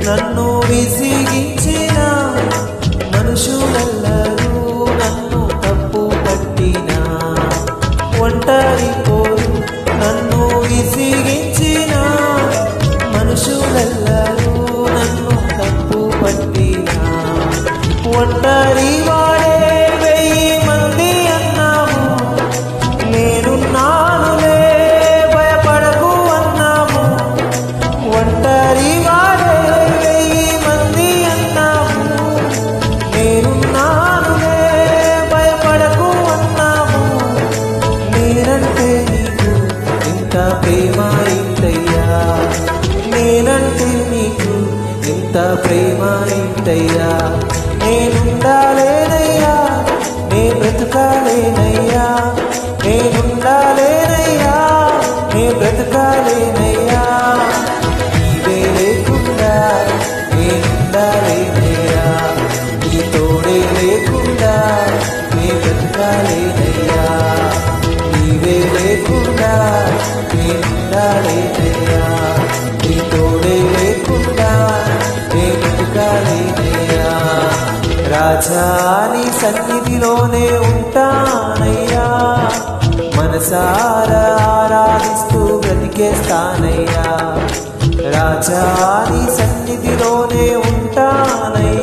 నన్ను విసిగించిన మనుషులెల్లరూ నన్ను తప్పు పట్టిన ఒంటరి పోరు నన్ను విసిగించిన మనుషులెల్లరూ నన్ను తప్పు పట్టిన ఒంటరి వాడే 1000 మంది అన్నాము నేనున్నానులే భయపడకు అన్నాము ఒంటరి వాడే 1000 మంది అన్నాము నేనున్నానులే భయపడకు అన్నాము నేనంటే నీకు ఇంత ప్రేమ ఏంటయ్యా నేనంటే నీకు ఇంత ప్రేమ ఏంటయ్యా నేనుండాలేనయ్యా నే బ్రతకాలేనయ్యా నేనుండాలేనయ్యా నే బ్రతకాలేనయ్యా నీవే లేకుండా నేనుండాలేనయ్యా నీ తోడే లేకుండా నే బ్రతకాలేనయ్యా నీవే లేకుండా నేనుండాలేనయ్యా నీ తోడే లేకుండా నే బ్రతకాలేనయ్యా రాజా నీ సన్నిధిలోనే ఉంటానయ్యా మనసారా ఆరాధిస్తూ బ్రతికేస్తానయ్యా రాజా నీ సన్నిధిలోనే ఉంటానయ్యా